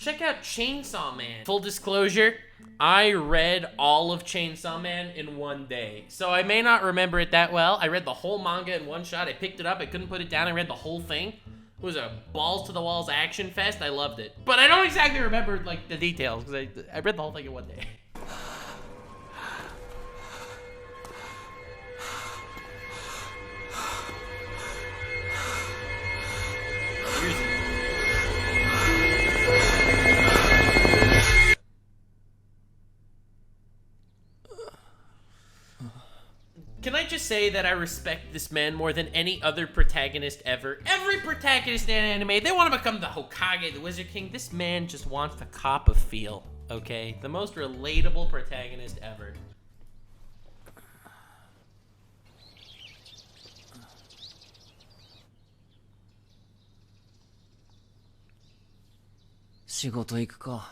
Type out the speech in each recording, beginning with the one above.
Check out Chainsaw Man. Full disclosure, I read all of Chainsaw Man in one day. So I may not remember it that well. I read the whole manga in one shot. I picked it up, I couldn't put it down. I read the whole thing. It was a balls to the walls action fest. I loved it. But I don't exactly remember like the details because I read the whole thing in one day. Can I just say that I respect this man more than any other protagonist ever? Every protagonist in anime, they want to become the Hokage, the Wizard King. This man just wants to cop a feel, okay? The most relatable protagonist ever. Shigoto iku ka.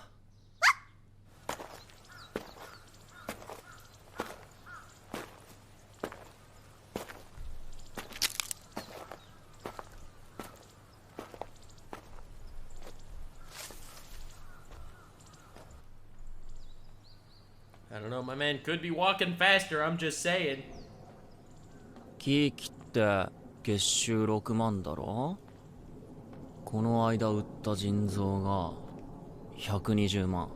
I don't know, my man could be walking faster, I'm just saying. 木切って月収6万だろ。この間売った腎臓が120万。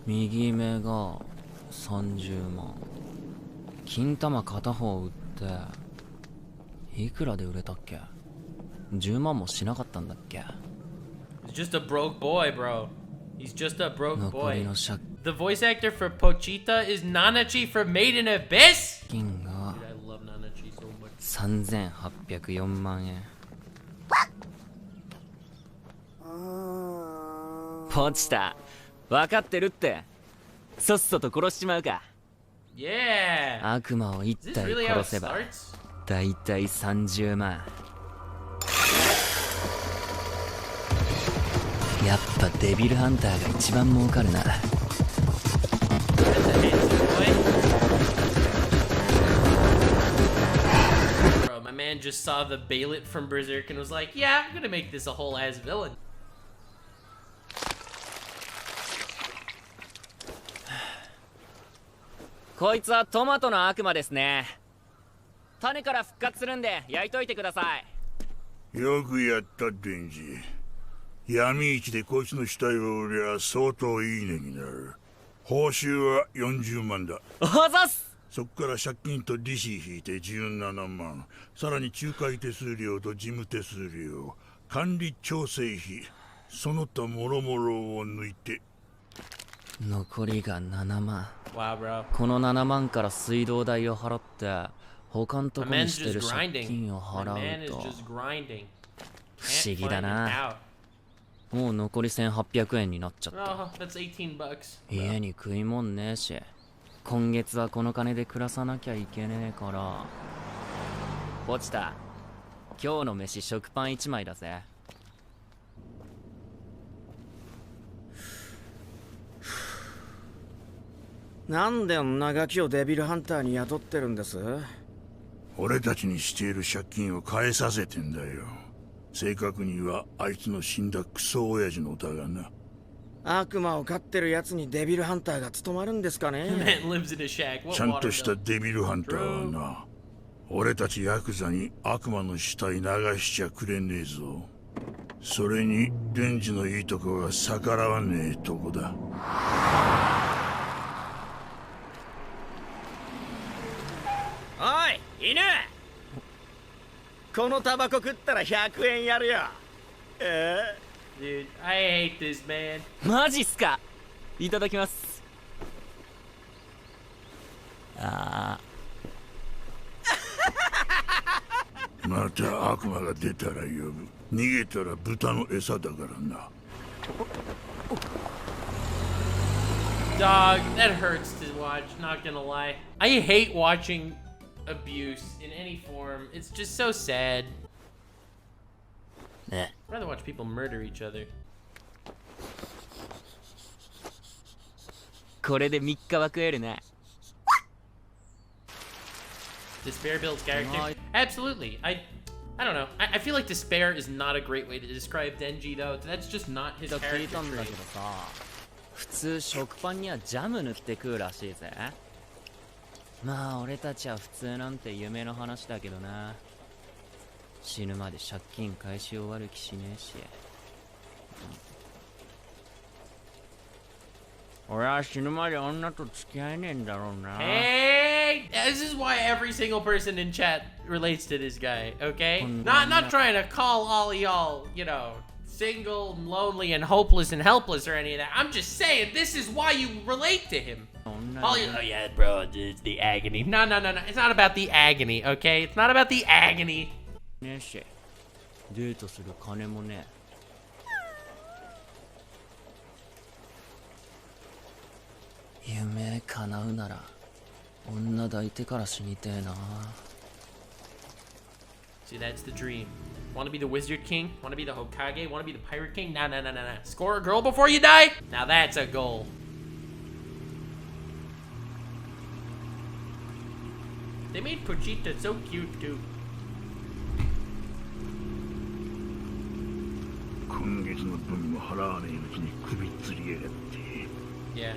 右目が30万。金玉片方売っていくらで売れたっけ。10万もしなかったんだっけ。 He's just a broke boy, bro. He's just a broke 残 boy. りの借 The voice actor for Pochita is Nanachi from Made in Abyss? 金が Dude, I love Nanachi so much. 3804万円。ポチタ、分かってるって。そっそと殺しちまうか。Yeah. 悪魔を一 Is this 体 really how it 殺せば starts? だいたい30万。やっぱデビルハンターが一番儲かるな。 Bro, my man just saw the Balit from Berserk and was like, yeah, I'm gonna make this a whole ass villain. こいつはトマトの悪魔ですね。種から復活するんで焼いといてください。よくやったデンジ。闇市でこいつの死体を売りゃ相当いい値になる。報酬は40万だ。おざっす。そっから借金と利子引いて17万。さらに仲介手数料と事務手数料、管理調整費、その他もろもろを抜いて。残りが7万。Wow, bro. この7万から水道代を払って他のとこにしてる借金を払うと不思議だな。もう残り1800円になっちゃった。 Oh, that's 18 bucks. 家に食いもんねえし、今月はこの金で暮らさなきゃいけねえから。ポチタ、今日の飯食パン1枚だぜ。なんでんなガキをデビルハンターに雇ってるんです？俺たちにしている借金を返させてんだよ。正確にはあいつの死んだクソ親父のだがな。悪魔を飼ってるやつにデビルハンターが務まるんですかね。ちゃんとしたデビルハンターはな、俺たちヤクザに悪魔の死体流しちゃくれねえぞ。それにデンジのいいとこが逆らわねえとこだ。おい犬、このタバコ食ったら100円やるよ。Dude, I hate this man. マジっすか。いただきます。ああまた悪魔が出たら呼ぶ。逃げたら豚の餌だからな。Dog, that hurts to watch, not gonna lie. I hate watching abuse in any form. It's just so sad. I'd rather watch people murder each other. これで3日は食えるな。Despair builds character. Absolutely. I I don't know. I feel like despair is not a great way to describe Denji, though. That's just not his 聞い character たんだ trait. けどさ、普通食パンにはジャム塗って食うらしいぜ。まあ俺たちは普通なんて夢の話だけどな。死ぬまで借金返し終わる気しねえし。俺は死ぬまで女と付き合えねえんだろうな。 Hey! This is why every single person in chat relates to this guy, okay? Not trying to call all of y'all, you know, single and lonely and hopeless and helpless or any of that. I'm just saying this is why you relate to him. Oh yeah, bro, it's the agony. No. It's not about the agony, okay? It's not about the agony. ねえし、デートする金もねえ。夢叶うなら女抱いてから死にてえな。 See, that's the dream. Want to be the wizard king? Want to be the Hokage? Want to be the pirate king? Nah. Score a girl before you die? Now that's a goal. They made Pochita so cute too. 今月の分も払わねえうちに首つりやがって。 Yeah.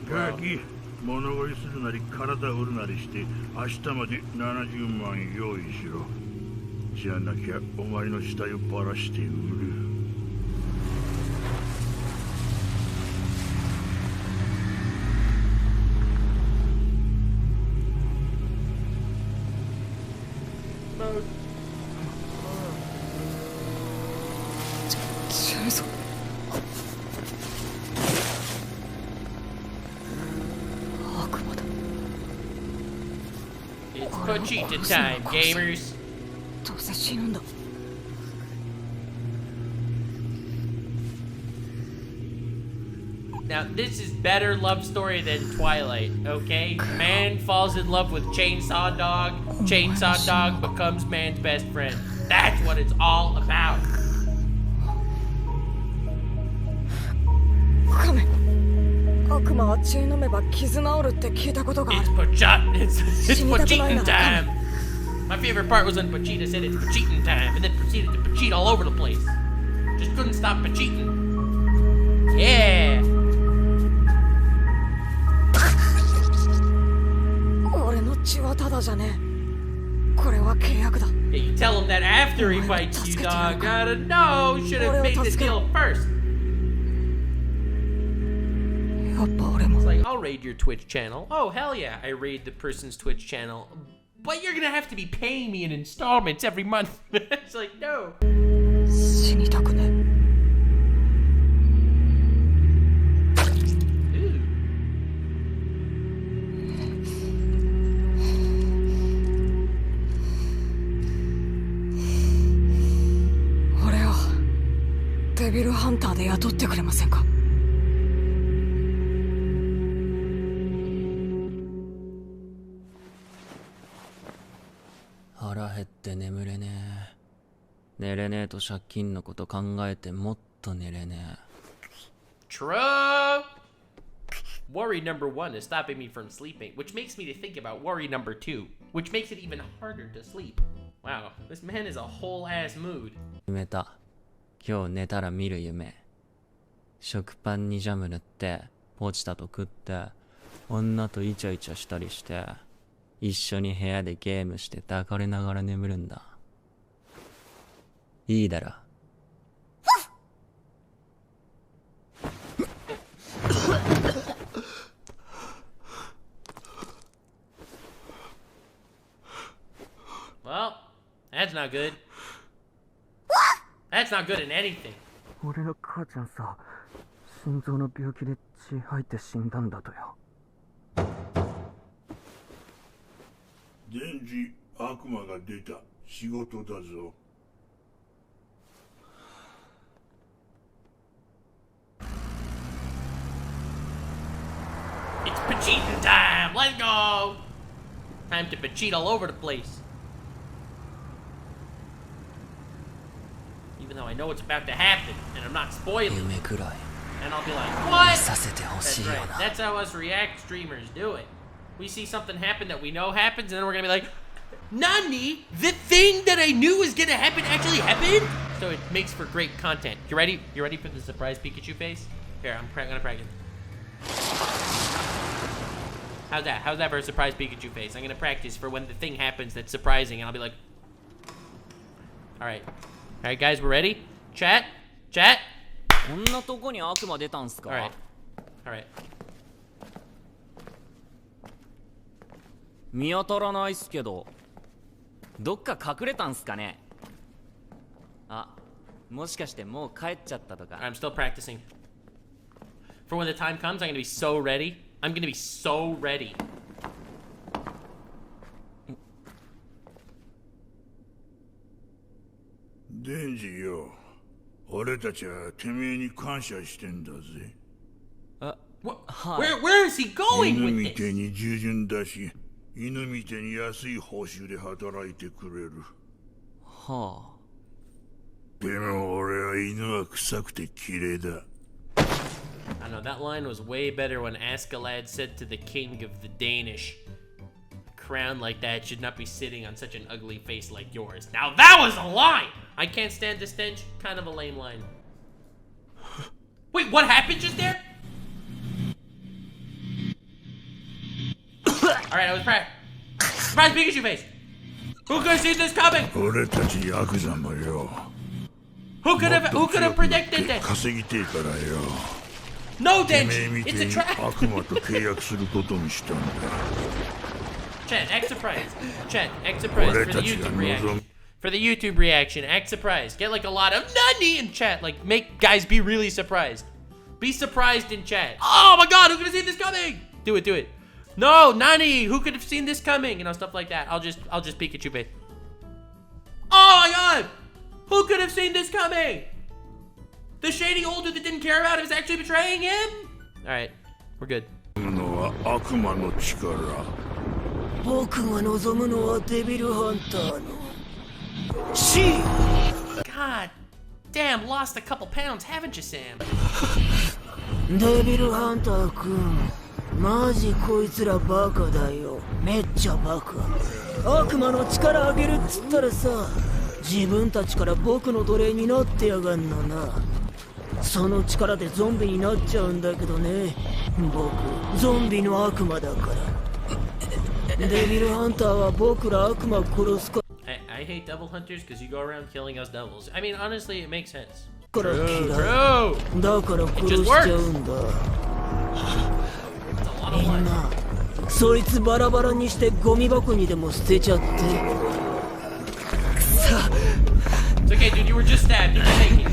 ガキ、物乞いするなり体売るなりして明日まで70万用意しろ。じゃなきゃお前の死体をばらして売る。It's Pochita time, gamers. どうせ死ぬんだ。 Now, this is better love story than Twilight, okay? Man falls in love with Chainsaw Dog. Chainsaw Dog becomes man's best friend. That's what it's all about. カメ、悪魔は血飲めば傷治るって聞いたことがあ It's る。 Pochita. It's Pochita time. My favorite part was when Pochita said it's Pochita time, and then proceeded to Pochita all over the place. Just couldn't stop Pochita. Yeah. 俺の血はただじゃねえ。これは契約だ。 Yeah, you tell him that after he fights you, dog. Gotta know. Should have made the deal first. やっぱ俺も。 It's like, I'll raid your Twitch channel. Oh, hell yeah, I raid the person's Twitch channel. But you're gonna have to be paying me in installments every month. It's like, no. 死にたくねえ。 Ooh. 俺をデビルハンターで雇ってくれませんか。 腹減って眠れねえ。寝れねえと借金のこと考えてもっと寝れねえ。 True. Worry number 1 is stopping me from sleeping, which makes me to think about worry number 2, which makes it even harder to sleep. Wow, this man is a whole ass mood. 夢た。今日寝たら見る夢。食パンにジャム塗ってポチタと食って女とイチャイチャしたりして一緒に部屋でゲームして抱かれながら眠るんだ。いいだろ。Well, that's not good. That's not good in anything. 俺の母ちゃんさ、心臓の病気で血吐いて死んだんだとよ。デンジ、悪魔が出た。仕事だぞ。It's Pochita time! Let's go! Time to Pochita all over the place. Even though I know what's about to happen, and I'm not spoiling, 夢くらい and I'll be like, 見 what? させてほ That's しいよ right. な。 That's how us React streamers do it. We see something happen that we know happens, and then we're gonna be like, Nani? The thing that I knew was gonna happen actually happened? So it makes for great content. You ready? You ready for the surprise Pikachu face? Here, I'm gonna practice. How's that? How's that for a surprise Pikachu face? I'm gonna practice for when the thing happens that's surprising, and I'll be like, all right, guys, we're ready. Chat. こんなとこに悪魔出たんすか All right. 見当たらないっすけどどっか隠れたんすかねあ、もしかしてもう帰っちゃったとか I'm still practicing. For when the time comes, I'm gonna be so ready. I'm gonna be so ready. デンジよ、俺たちはてめえに感謝してんだぜ。Where is he going 犬 with みて this? に従順だし、犬みてに安い報酬で働いてくれる。はあ。でも俺は犬は臭くて綺麗だ。I know, that line was way better when Askeladd said to the king of the Danish, "A crown like that should not be sitting on such an ugly face like yours." Now that was a line! I can't stand the stench. Kind of a lame line. Wait, what happened just there? Alright, I was surprise Pikachu face! Who could have seen this coming? 俺たちヤクザもよ。 Who could have predicted this? 稼ぎてえからよ。 No, て Denji! めえみて It's a に trap! 悪魔と契約することにしたんだ。 Chat, act surprised. Chat, act surprised for the YouTube reaction. For the YouTube reaction, act surprised. Get like a lot of Nani in chat. Like, make guys be really surprised. Be surprised in chat. Oh my god, who could have seen this coming? Do it. No, Nani, who could have seen this coming? You know, stuff like that. I'll just Pikachu face. Oh my god! Who could have seen this coming? The shady older that didn't care about him is actually betraying him? Alright, we're good. のは悪魔の力。僕が望むのはデビルハンターの God damn, lost a couple pounds, haven't you, Sam? デビルハンター君、マジこいつらバカだよ。めっちゃバカ。悪魔の力あげるっつったらさ、自分たちから僕の奴隷になってやがんのな。その力でゾンビになっちゃうんだけどね。僕、ゾンビの悪魔だから。デビルハンターは僕ら悪魔殺すか。I hate devil hunters because you go around killing us devils. I mean, honestly, it makes sense. から嫌い。 True. だから殺しちゃうんだ。みんな、そいつバラバラにしてゴミ箱にでも捨てちゃって。くそ。 It's okay, dude. You were just stabbed. You're taking.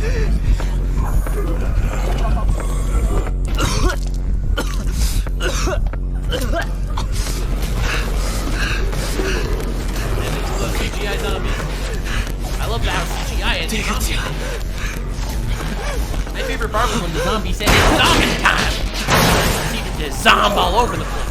CGI zombies. I love how CGI is. My favorite part was when the zombie said it's zombie time. See the zomb all over the place.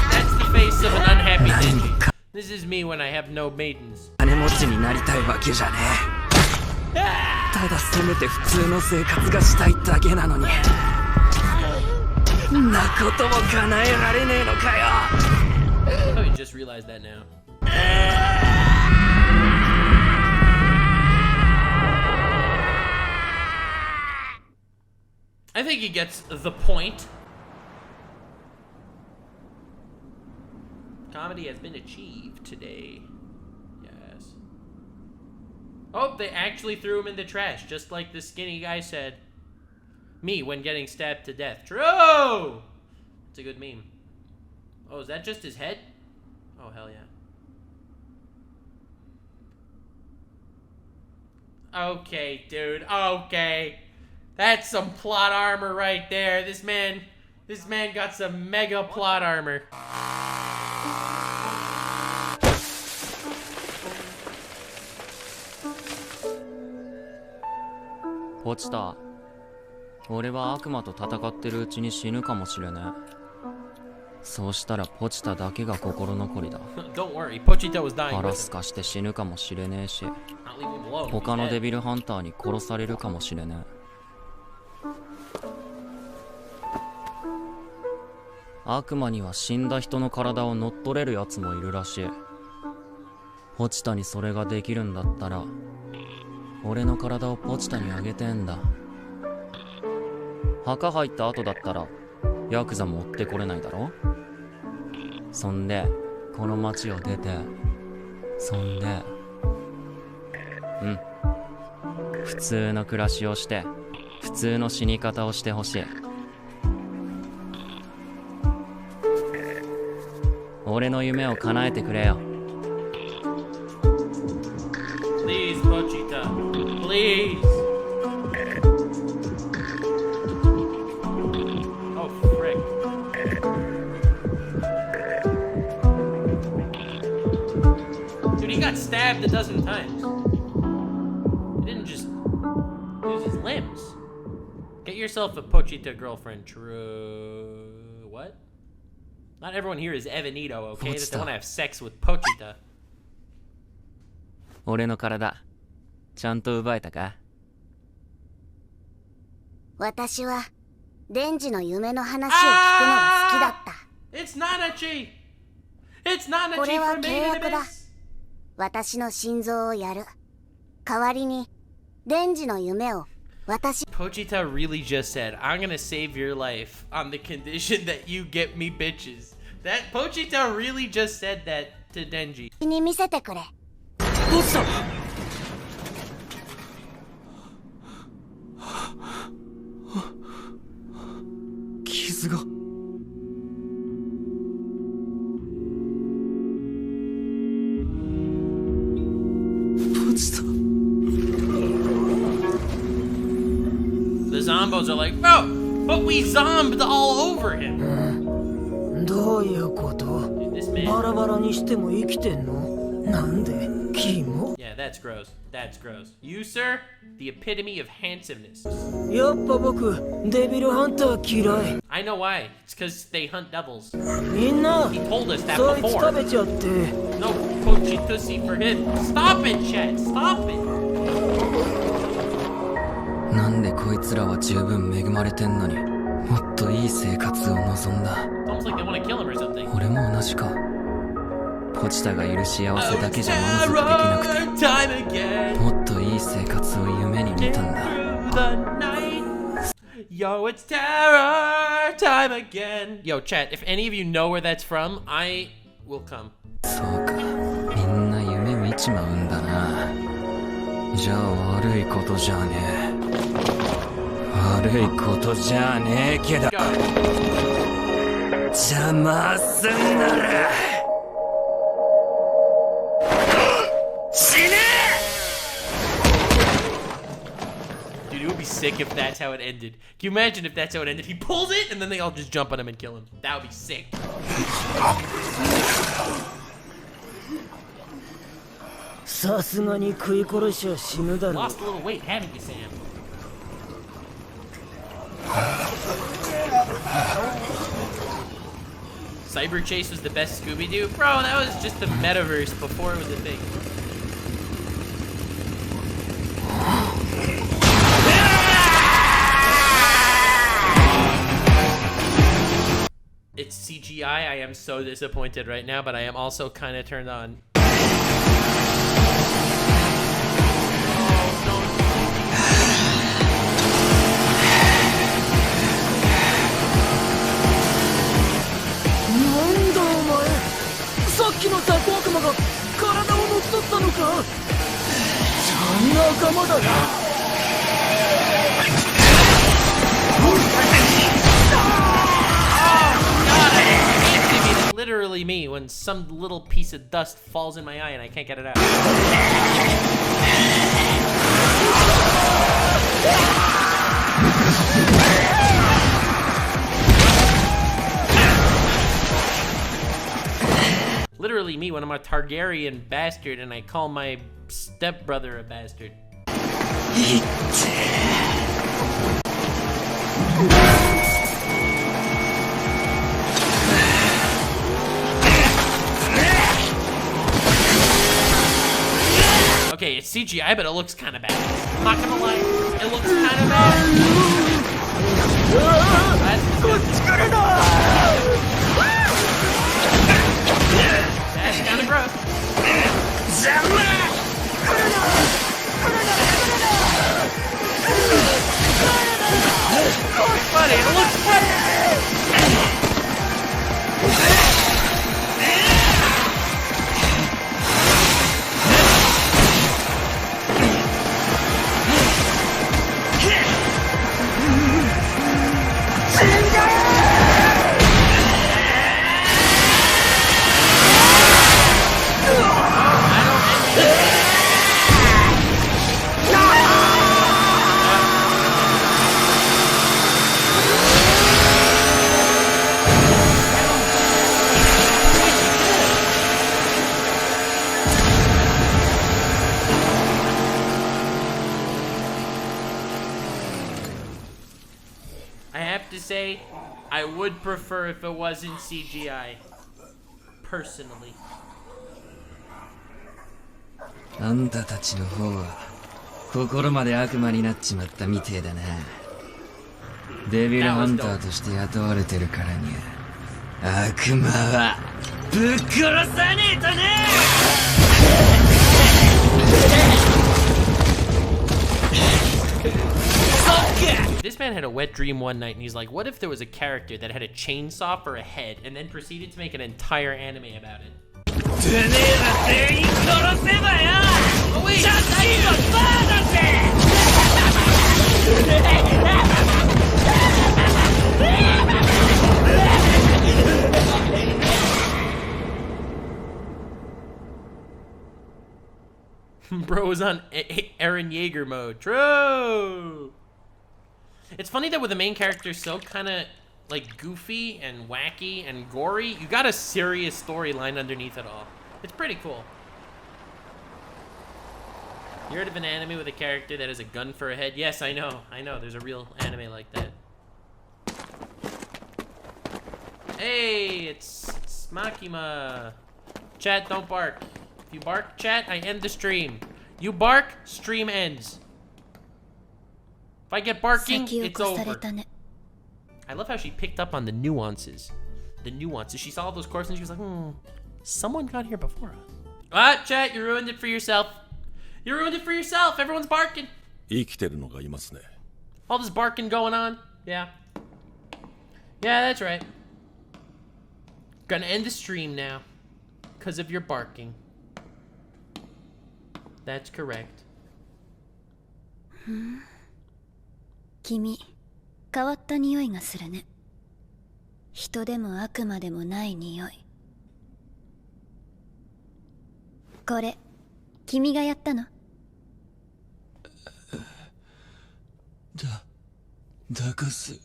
That's the face of an unhappy Denji. This is me when I have no maidens. 金持ちになりたいわけじゃねえ。ただせめて普通の生活がしたいだけなのに。んなことも叶えられねえのかよ。I probably just realized that now. I think he gets the point. Comedy has been achieved today. Yes. Oh, they actually threw him in the trash, just like the skinny guy said. Me when getting stabbed to death. True! It's a good meme. Oh, is that just his head? Oh, hell yeah. Okay, dude. Okay. That's some plot armor right there. This man got some mega plot armor. Pochita, 俺は悪魔と戦ってるうちに死ぬかもしれねえ。そうしたらポチタだけが心残りだ。Don't worry, Pochita was dying パ with ラ him. ス化して死ぬかもしれねえし、 Not leave him alone. He's 他の dead. デビルハンターに殺されるかもしれねえ。悪魔には死んだ人の体を乗っ取れるやつもいるらしい。ポチタにそれができるんだったら、俺の体をポチタにあげてんだ。墓入った後だったらヤクザも追ってこれないだろ。そんでこの町を出て、そんで普通の暮らしをして普通の死に方をしてほしい。俺の夢を叶えてくれよ。 Please, Pochita. Please. Oh, frick. Dude, he got stabbed a dozen times. He didn't just lose his limbs. Get yourself a Pochita girlfriend, true. What? Not everyone here is Evanito, okay? That they want to have sex with Pochita. 俺の体ちゃんと奪えたか。私はデンジの夢の話を聞くのが好きだった。 It's Nanachi! It's Nanachi これは from 契約だ。 Maiden 私の心臓をやる。代わりにデンジの夢を私。 Pochita really just said, I'm gonna save your life on the condition that you get me bitches. That Pochita really just said that to Denji. に見せてくれ。どうした？傷が。ポチタ。The zombos are like, oh, but we zombed all over him. どういうこと？ Dude, this man. バラバラにしても生きてんの？なんで？キモ？ Yeah, that's gross. That's gross. You, sir, the epitome of handsomeness. やっぱ僕デビルハンター嫌い。 I know why. It's because they hunt devils. みんな He told us that そいつ before. 食べちゃって。 No, Pochitusi for him. Stop it, Chad. Stop it. なんでこいつらは十分恵まれてんのにもっといい生活を望んだ。 It's almost like they want to kill him or something. 俺も同じか。ポチタがいる幸せだけじゃ満足できなくて、 Time again. もっといい生活を夢に見たんだ。 Through the night. Yo, it's terror time again. Yo, chat, if any of you know where that's from, I will come. そうか、みんな夢見ちまうんだな。じゃあ悪いことじゃねえ。悪いことじゃねえけど、 Go. 邪魔すんなら死ねえ。 Dude, it would be sick if that's how it ended. Can you imagine if that's how it ended? He pulls it and then they all just jump on him and kill him. That would be sick. さすがに食い殺しは死ぬだろう。 Lost a little weight, haven't you, Sam? Cyber Chase was the best Scooby-Doo? Bro, that was just the metaverse before it was a thing. It's CGI. I am so disappointed right now, but I am also kind of turned on. Literally me when some little piece of dust falls in my eye and I can't get it out. Literally me when I'm a Targaryen bastard and I call my stepbrother a bastard. Okay, it's CGI, but it looks kind of bad. I'm not gonna lie, it looks kind of bad. That's kind of gross. Buddy, it looks funny. Say, I would prefer if it wasn't CGI. Personally. あんたたちの方は心まで悪魔になっちまったみてえだな。デビルハンターとして雇われてるからには悪魔はぶっ殺さねえとね。 This man had a wet dream one night and he's like, what if there was a character that had a chainsaw for a head and then proceeded to make an entire anime about it? Oh, wait. Bro was on Eren Yeager mode. True. It's funny that with the main character so kind of like goofy and wacky and gory, you got a serious storyline underneath it all. It's pretty cool. You heard of an anime with a character that has a gun for a head? Yes, I know. I know. There's a real anime like that. Hey, it's Makima. Chat, don't bark. If you bark, chat, I end the stream. You bark, stream ends. If I get barking, it's over. I love how she picked up on the nuances. The nuances. She saw all those corpses and she was like, someone got here before us. Ah, chat, you ruined it for yourself. You ruined it for yourself. Everyone's barking. All this barking going on. Yeah. Yeah, that's right. Gonna end the stream now. Because of your barking. That's correct. 君、変わった匂いがするね。人でも悪魔でもない匂い。これ、君がやったの？だかす。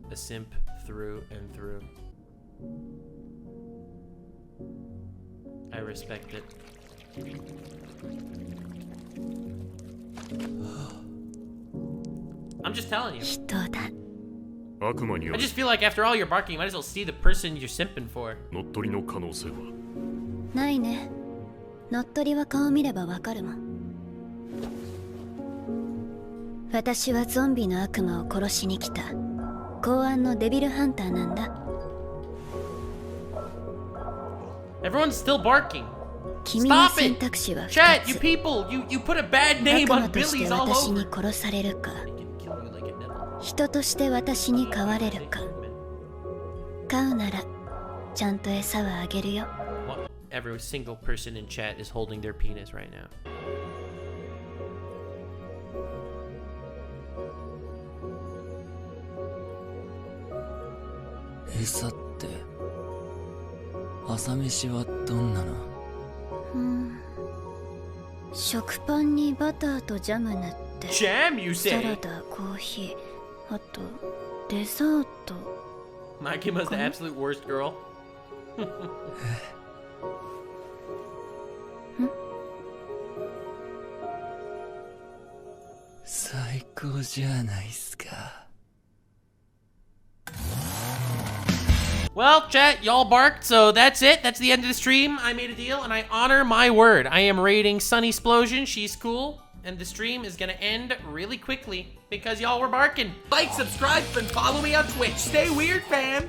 A simp through and through. I respect it. I'm just telling you. I just feel like after all your barking, you might as well see the person you're simping for. ないね。乗っ取りは顔見ればわかるもん。私はゾンビの悪魔を殺しに来た公安のデビルハンターなんだ。Everyone's still barking. 君の選択肢は2つ。Chat, you people, you put a bad name on Billy's all 私 over. に殺されるか、人として私に飼われるか。飼うならちゃんと餌はあげるよ。Every single person in chat is holding their penis right now. Esaって朝飯はどんなの？食パンにバターとジャム塗って。Jam, you say? サラダ、コーヒー、あとデザート。Makima's the absolute worst girl. ん？最高じゃないっすか。Well, chat, y'all barked, so that's it. That's the end of the stream. I made a deal, and I honor my word. I am raiding Sunny Explosion. She's cool. And the stream is gonna end really quickly because y'all were barking. Like, subscribe, and follow me on Twitch. Stay weird, fam.